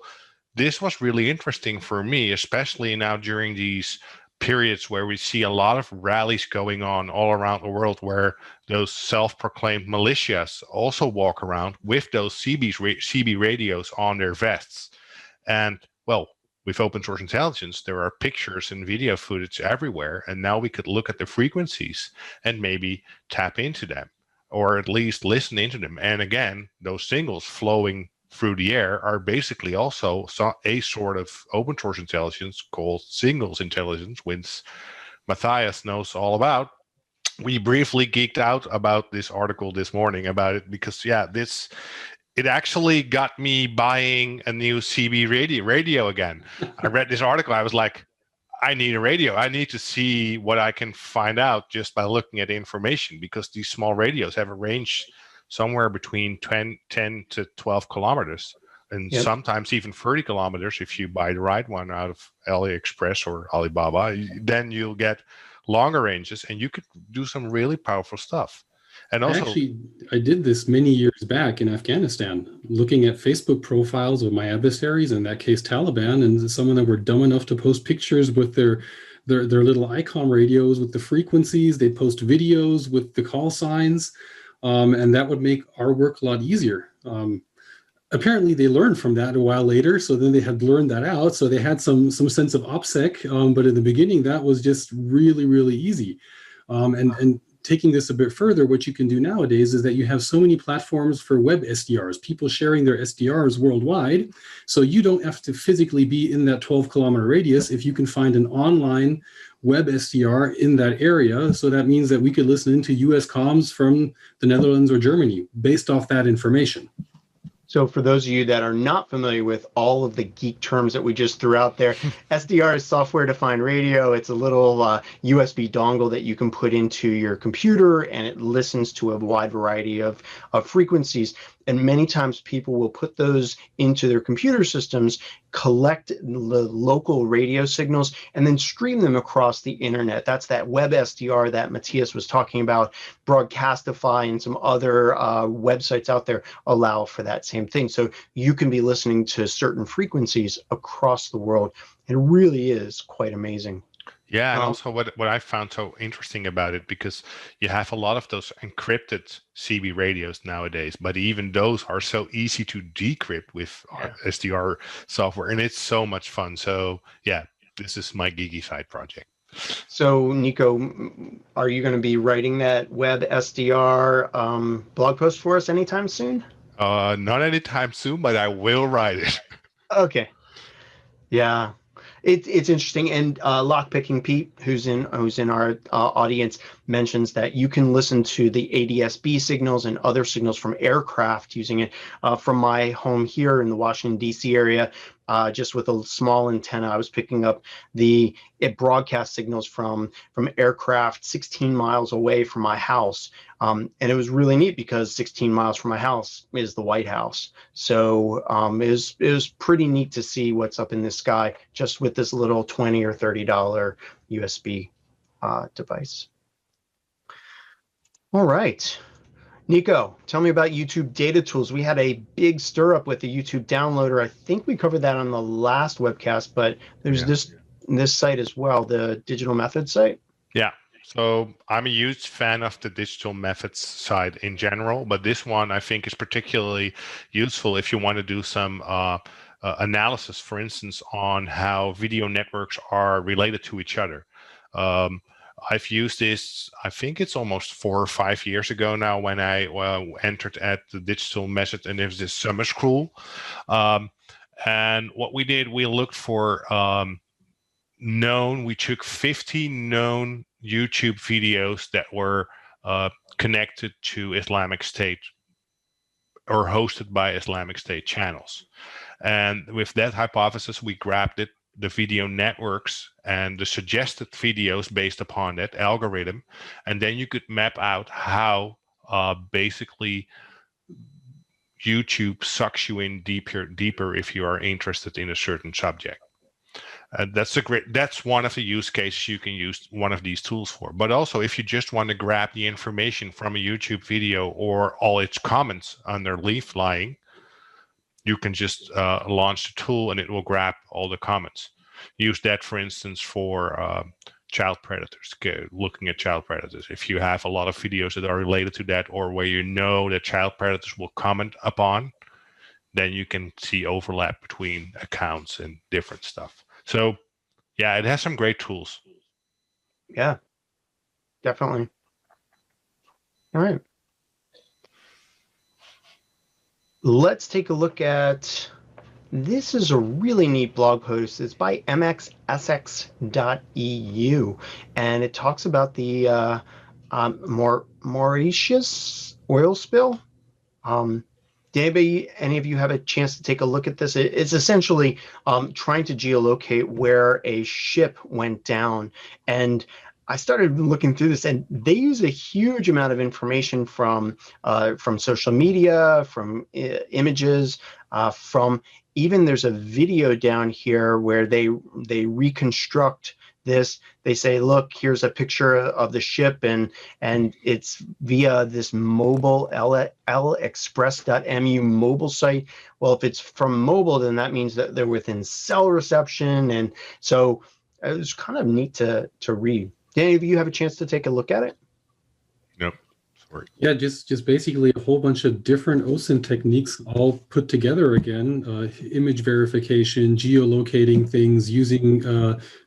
this was really interesting for me, especially now during these periods where we see a lot of rallies going on all around the world, where those self-proclaimed militias also walk around with those CB radios on their vests. And well, with open source intelligence, there are pictures and video footage everywhere, and now we could look at the frequencies and maybe tap into them, or at least listen into them. And again, those signals flowing through the air are basically also a sort of open source intelligence called signals intelligence, which Matthias knows all about. We briefly geeked out about this article this morning about it because, yeah, it actually got me buying a new CB radio again. I read this article. I was like, I need a radio. I need to see what I can find out just by looking at the information, because these small radios have a range somewhere between 10 to 12 kilometers, and sometimes even 30 kilometers if you buy the right one out of AliExpress or Alibaba. Then you'll get longer ranges, and you could do some really powerful stuff. And also, actually, I did this many years back in Afghanistan, looking at Facebook profiles of my adversaries, in that case Taliban, and some of them were dumb enough to post pictures with their little ICOM radios with the frequencies. They post videos with the call signs. And that would make our work a lot easier. Apparently, they learned from that a while later. So then they had learned that out. So they had some sense of OPSEC. But in the beginning, that was just really, really easy. And taking this a bit further, what you can do nowadays is that you have so many platforms for web SDRs, people sharing their SDRs worldwide. So you don't have to physically be in that 12-kilometer radius if you can find an online web SDR in that area. So that means that we could listen into US comms from the Netherlands or Germany based off that information. So for those of you that are not familiar with all of the geek terms that we just threw out there, SDR is software-defined radio. It's a little USB dongle that you can put into your computer, and it listens to a wide variety of frequencies. And many times people will put those into their computer systems, collect the local radio signals, and then stream them across the internet. That's that web SDR that Matthias was talking about. Broadcastify and some other websites out there allow for that same thing. So you can be listening to certain frequencies across the world. It really is quite amazing. Yeah, and also what I found so interesting about it, because you have a lot of those encrypted CB radios nowadays, but even those are so easy to decrypt with SDR software, and it's so much fun. So yeah, this is my geeky side project. So Nico, are you going to be writing that web SDR blog post for us anytime soon? Not anytime soon, but I will write it. Okay. Yeah. It's interesting, and Lockpicking Pete, who's in our audience, mentions that you can listen to the ADS-B signals and other signals from aircraft using it. From my home here in the Washington D.C. area, just with a small antenna, I was picking up it broadcast signals from aircraft 16 miles away from my house, and it was really neat because 16 miles from my house is the White House. So it was pretty neat to see what's up in the sky just with this little $20 or $30 USB device. All right. Nico, tell me about YouTube data tools. We had a big stir up with the YouTube downloader. I think we covered that on the last webcast, but there's this site as well, the Digital Methods site. Yeah. So I'm a huge fan of the Digital Methods side in general, but this one I think is particularly useful if you want to do some analysis, for instance, on how video networks are related to each other. I've used this, I think it's almost 4 or 5 years ago now, when I entered at the Digital Method, and there's this summer school. And what we did, we looked for we took 50 known YouTube videos that were connected to Islamic State or hosted by Islamic State channels. And with that hypothesis, we grabbed the video networks and the suggested videos based upon that algorithm, and then you could map out how basically YouTube sucks you in deeper if you are interested in a certain subject. That's one of the use cases you can use one of these tools for. But also, if you just want to grab the information from a YouTube video or all its comments underneath lying, you can just launch the tool and it will grab all the comments. Use that, for instance, for child predators, looking at child predators. If you have a lot of videos that are related to that, or where you know that child predators will comment upon, then you can see overlap between accounts and different stuff. So, yeah, it has some great tools. Yeah, definitely. All right. Let's take a look at, this is a really neat blog post. It's by mxsx.eu, and it talks about the Mauritius oil spill. Did any of you have a chance to take a look at this? It's essentially trying to geolocate where a ship went down. And I started looking through this, and they use a huge amount of information from social media, from images, from even there's a video down here where they reconstruct this. They say, look, here's a picture of the ship, and it's via this mobile lexpress.mu mobile site. Well, if it's from mobile, then that means that they're within cell reception, and so it was kind of neat to read. Did any of you have a chance to take a look at it? Nope. Sorry. Yeah, just basically a whole bunch of different OSINT techniques all put together again. Image verification, geolocating things, using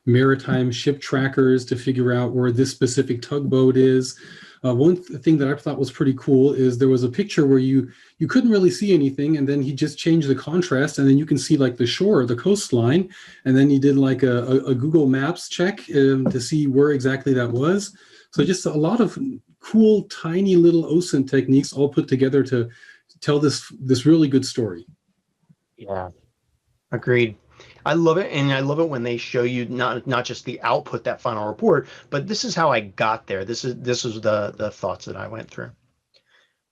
maritime ship trackers to figure out where this specific tugboat is. One thing that I thought was pretty cool is there was a picture where you couldn't really see anything, and then he just changed the contrast, and then you can see like the shore, the coastline, and then he did like a Google Maps check to see where exactly that was. So just a lot of cool, tiny little OSINT techniques all put together to tell this really good story. Yeah, agreed. I love it, and I love it when they show you not just the output, that final report, but this is how I got there. This is the thoughts that I went through.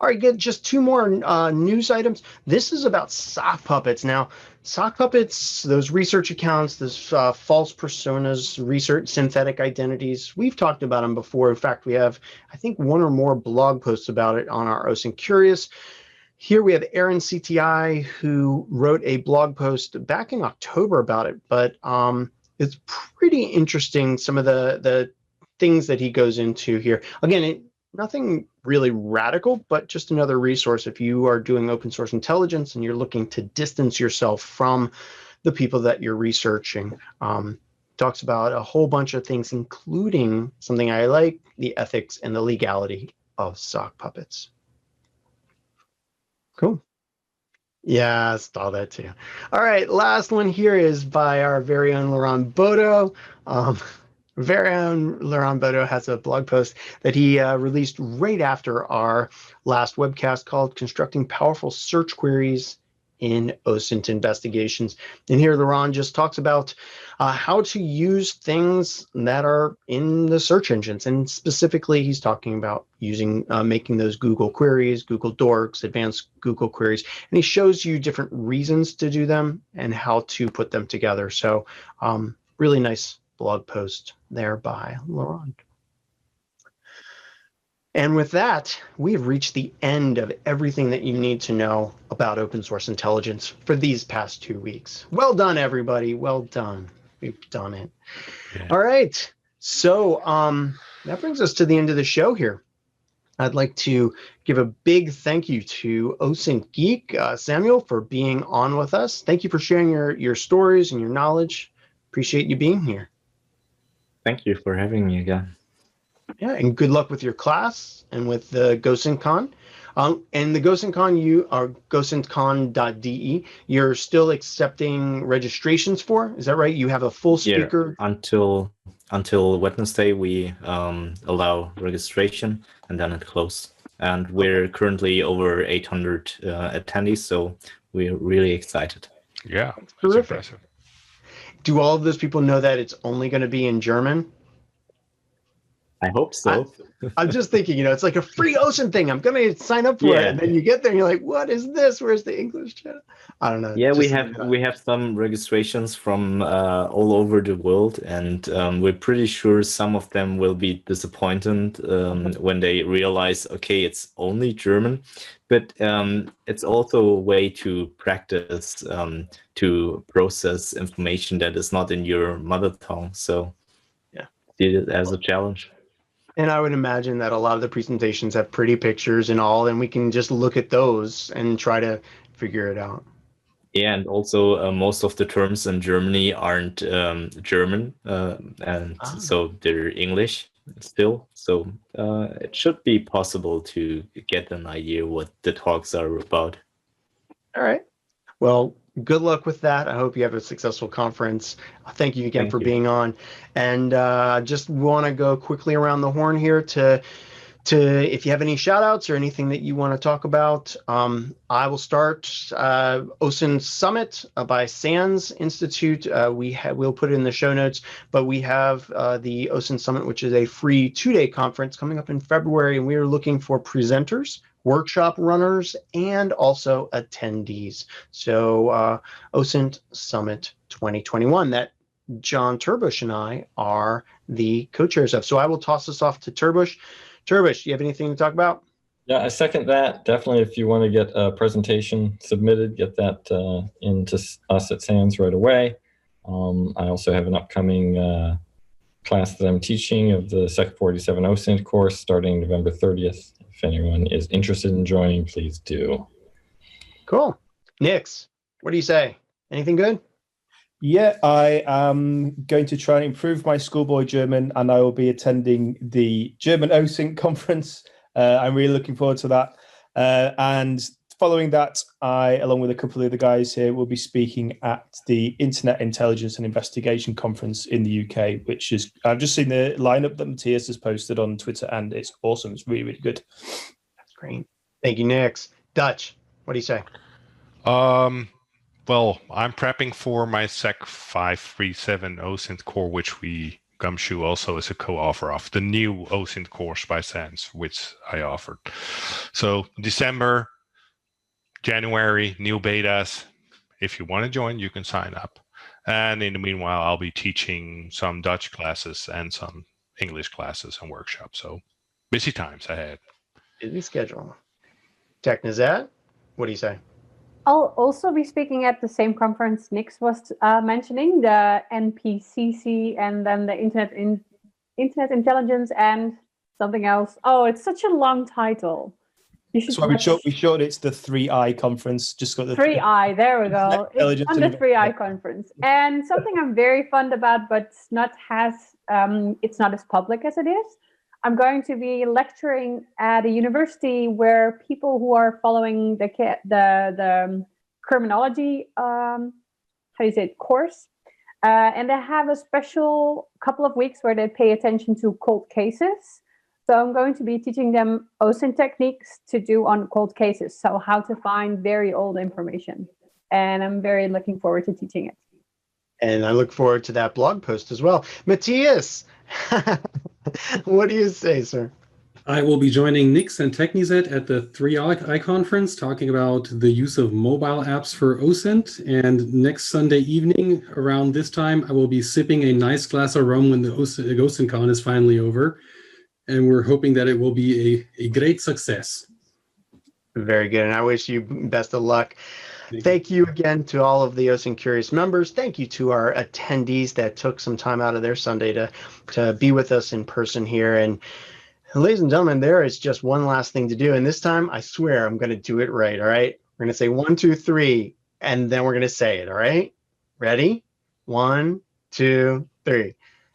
All right, good. Just two more news items. This is about sock puppets. Now, sock puppets, those research accounts, those false personas, research synthetic identities. We've talked about them before. In fact, we have, I think, one or more blog posts about it on our OSINT Curious. Here we have Aaron CTI, who wrote a blog post back in October about it, but it's pretty interesting, some of the things that he goes into here. Again, nothing really radical, but just another resource if you are doing open source intelligence and you're looking to distance yourself from the people that you're researching. Talks about a whole bunch of things, including something I like, the ethics and the legality of sock puppets. Cool. Yeah, I saw that too. All right, last one here is by our very own Laurent Bodo. Very own Laurent Bodo has a blog post that he released right after our last webcast called Constructing Powerful Search Queries in OSINT Investigations. And here Laurent just talks about how to use things that are in the search engines. And specifically, he's talking about using making those Google queries, Google Dorks, advanced Google queries. And he shows you different reasons to do them and how to put them together. So really nice blog post there by Laurent. And with that, we have reached the end of everything that you need to know about open source intelligence for these past 2 weeks. Well done, everybody. Well done. We've done it. Yeah. All right. So that brings us to the end of the show here. I'd like to give a big thank you to OSINT Geek, Samuel, for being on with us. Thank you for sharing your stories and your knowledge. Appreciate you being here. Thank you for having me again. Yeah, and good luck with your class and with the GOSINTCon. And the GOSINTCon, you are GOSINTCon.de. You're still accepting registrations for? Is that right? You have a full speaker? Yeah, until Wednesday, we allow registration, and then it closes. And we're currently over 800 attendees, so we're really excited. Yeah, that's terrific. Impressive. Do all of those people know that it's only going to be in German? I hope so. I'm just thinking, it's like a free OSINT thing. I'm going to sign up for it. And then you get there and you're like, what is this? Where's the English channel? I don't know. Yeah, we have some registrations from all over the world, and we're pretty sure some of them will be disappointed when they realize, okay, it's only German, but it's also a way to practice to process information that is not in your mother tongue. So yeah, see it as a challenge. And I would imagine that a lot of the presentations have pretty pictures and all, and we can just look at those and try to figure it out. Yeah, and also most of the terms in Germany aren't German, so they're English still. So it should be possible to get an idea what the talks are about. All right. Well, good luck with that. I hope you have a successful conference. Thank you again for being on. And just want to go quickly around the horn here to if you have any shout outs or anything that you want to talk about. I will start OSINT Summit by SANS Institute. We'll put it in the show notes, but we have the OSINT Summit, which is a free 2-day conference coming up in February, and we are looking for presenters, workshop runners, and also attendees. So OSINT Summit 2021 that John TerBush and I are the co-chairs of. So I will toss this off to TerBush. TerBush, do you have anything to talk about? Yeah, I second that. Definitely, if you want to get a presentation submitted, get that into us at SANS right away. I also have an upcoming class that I'm teaching of the Sec 47 OSINT course starting November 30th. If anyone is interested in joining, please do. Cool. Nix, what do you say? Anything good? Yeah, I am going to try and improve my schoolboy German, and I will be attending the German OSINT conference. I'm really looking forward to that. And following that, I, along with a couple of the guys here, will be speaking at the Internet Intelligence and Investigation Conference in the UK, which is, I've just seen the lineup that Matthias has posted on Twitter, and it's awesome. It's really, really good. That's great. Thank you, Nix. Dutch, what do you say? Well, I'm prepping for my Sec 537 OSINT core, which Gumshoe also is a co-author of, the new OSINT course by SANS, which I offered. So December, January, new betas. If you want to join, you can sign up. And in the meanwhile, I'll be teaching some Dutch classes and some English classes and workshops. So busy times ahead. Busy schedule. Technisette, what do you say? I'll also be speaking at the same conference Nix was mentioning, the NPCC, and then the Internet Intelligence and something else. Oh, it's such a long title. So we showed it's the 3I conference. Just got the 3I. There we go. It's on the 3I conference, and something I'm very fond about, but it's not as public as it is. I'm going to be lecturing at a university where people who are following the criminology, course, and they have a special couple of weeks where they pay attention to cold cases. So I'm going to be teaching them OSINT techniques to do on cold cases. So how to find very old information. And I'm very looking forward to teaching it. And I look forward to that blog post as well. Matthias, what do you say, sir? I will be joining Nix and Technisette at the 3I conference, talking about the use of mobile apps for OSINT. And next Sunday evening, around this time, I will be sipping a nice glass of rum when the OSINT Con is finally over. And we're hoping that it will be a great success. Very good. And I wish you best of luck. Thank you again to all of the OSINT Curious members. Thank you to our attendees that took some time out of their Sunday to be with us in person here. And ladies and gentlemen, there is just one last thing to do. And this time, I swear, I'm going to do it right. All right. We're going to say 1, 2, 3, and then we're going to say it. All right. Ready? 1, 2, 3.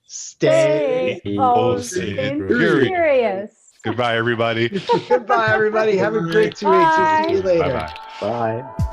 Stay OSINT curious. Goodbye, everybody. Goodbye, everybody. Have a great 2 weeks. We'll see you later. Bye-bye. Bye.